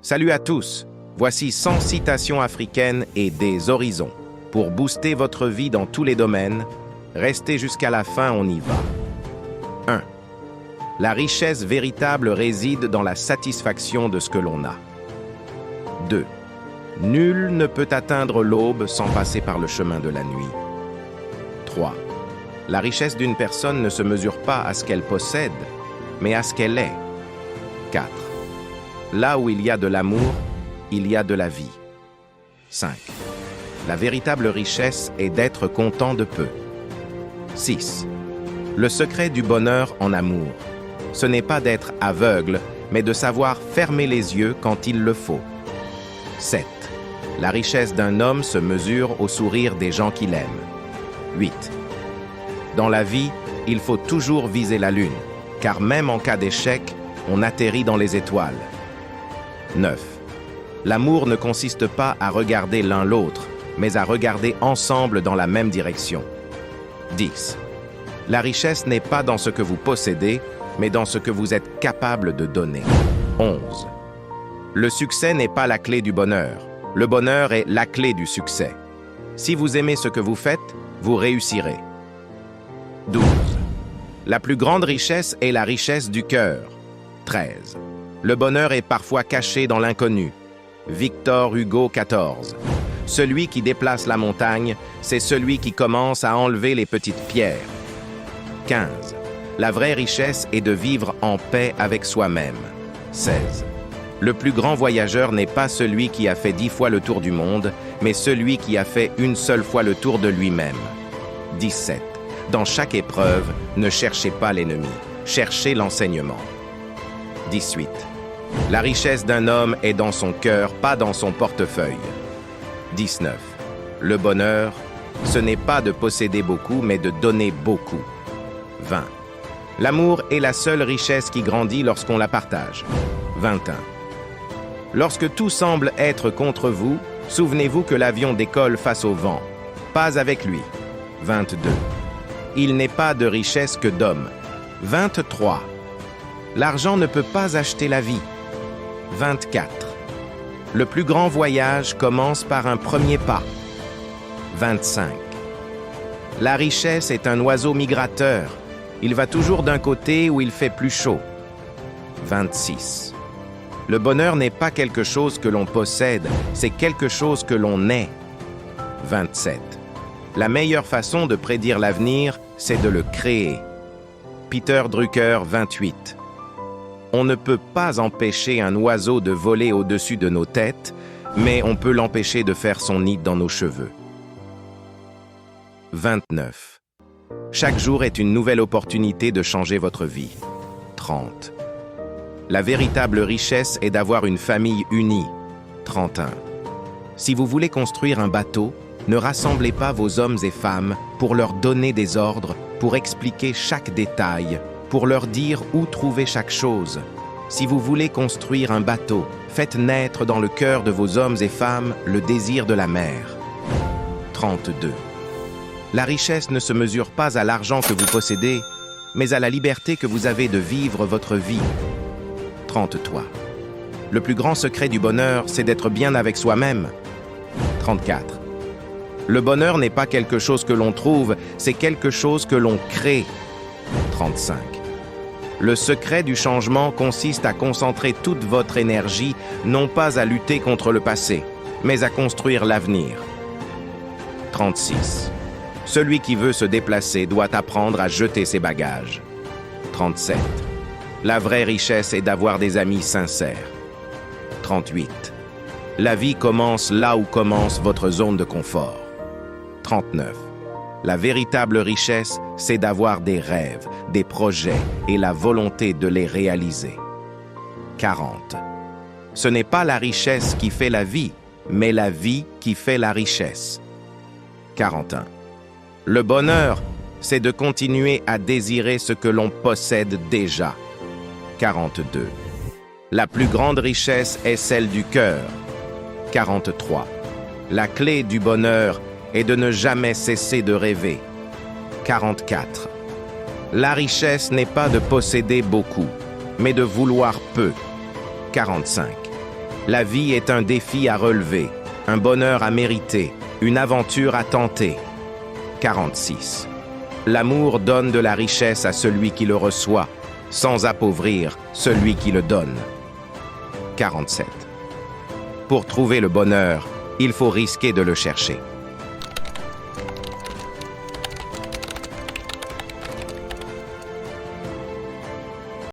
Salut à tous, voici 100 citations africaines et des horizons. Pour booster votre vie dans tous les domaines, restez jusqu'à la fin, on y va. 1. La richesse véritable réside dans la satisfaction de ce que l'on a. 2. Nul ne peut atteindre l'aube sans passer par le chemin de la nuit. 3. La richesse d'une personne ne se mesure pas à ce qu'elle possède, mais à ce qu'elle est. 4. Là où il y a de l'amour, il y a de la vie. 5. La véritable richesse est d'être content de peu. 6. Le secret du bonheur en amour, ce n'est pas d'être aveugle, mais de savoir fermer les yeux quand il le faut. 7. La richesse d'un homme se mesure au sourire des gens qu'il aime. 8. Dans la vie, il faut toujours viser la lune, car même en cas d'échec, on atterrit dans les étoiles. 9. L'amour ne consiste pas à regarder l'un l'autre, mais à regarder ensemble dans la même direction. 10. La richesse n'est pas dans ce que vous possédez, mais dans ce que vous êtes capable de donner. 11. Le succès n'est pas la clé du bonheur. Le bonheur est la clé du succès. Si vous aimez ce que vous faites, vous réussirez. 12. La plus grande richesse est la richesse du cœur. 13. Le bonheur est parfois caché dans l'inconnu. Victor Hugo 14. Celui qui déplace la montagne, c'est celui qui commence à enlever les petites pierres. 15. La vraie richesse est de vivre en paix avec soi-même. 16. Le plus grand voyageur n'est pas celui qui a fait 10 fois le tour du monde, mais celui qui a fait une seule fois le tour de lui-même. 17. Dans chaque épreuve, ne cherchez pas l'ennemi, cherchez l'enseignement. 18. La richesse d'un homme est dans son cœur, pas dans son portefeuille. 19. Le bonheur, ce n'est pas de posséder beaucoup, mais de donner beaucoup. 20. L'amour est la seule richesse qui grandit lorsqu'on la partage. 21. Lorsque tout semble être contre vous, souvenez-vous que l'avion décolle face au vent, pas avec lui. 22. Il n'est pas de richesse que d'homme. 23. L'argent ne peut pas acheter la vie. 24. Le plus grand voyage commence par un premier pas. 25. La richesse est un oiseau migrateur. Il va toujours d'un côté où il fait plus chaud. 26. Le bonheur n'est pas quelque chose que l'on possède, c'est quelque chose que l'on est. 27. La meilleure façon de prédire l'avenir, c'est de le créer. Peter Drucker, 28. On ne peut pas empêcher un oiseau de voler au-dessus de nos têtes, mais on peut l'empêcher de faire son nid dans nos cheveux. 29. Chaque jour est une nouvelle opportunité de changer votre vie. 30. La véritable richesse est d'avoir une famille unie. 31. Si vous voulez construire un bateau, ne rassemblez pas vos hommes et femmes pour leur donner des ordres, pour expliquer chaque détail, pour leur dire où trouver chaque chose. Si vous voulez construire un bateau, faites naître dans le cœur de vos hommes et femmes le désir de la mer. 32. La richesse ne se mesure pas à l'argent que vous possédez, mais à la liberté que vous avez de vivre votre vie. 33. Le plus grand secret du bonheur, c'est d'être bien avec soi-même. 34. Le bonheur n'est pas quelque chose que l'on trouve, c'est quelque chose que l'on crée. 35. Le secret du changement consiste à concentrer toute votre énergie, non pas à lutter contre le passé, mais à construire l'avenir. 36. Celui qui veut se déplacer doit apprendre à jeter ses bagages. 37. La vraie richesse est d'avoir des amis sincères. 38. La vie commence là où commence votre zone de confort. 39. La véritable richesse, c'est d'avoir des rêves, des projets et la volonté de les réaliser. 40. Ce n'est pas la richesse qui fait la vie, mais la vie qui fait la richesse. 41. Le bonheur, c'est de continuer à désirer ce que l'on possède déjà. 42. La plus grande richesse est celle du cœur. 43. La clé du bonheur est de ne jamais cesser de rêver. 44. La richesse n'est pas de posséder beaucoup, mais de vouloir peu. 45. La vie est un défi à relever, un bonheur à mériter, une aventure à tenter. 46. L'amour donne de la richesse à celui qui le reçoit, sans appauvrir celui qui le donne. 47. Pour trouver le bonheur, il faut risquer de le chercher.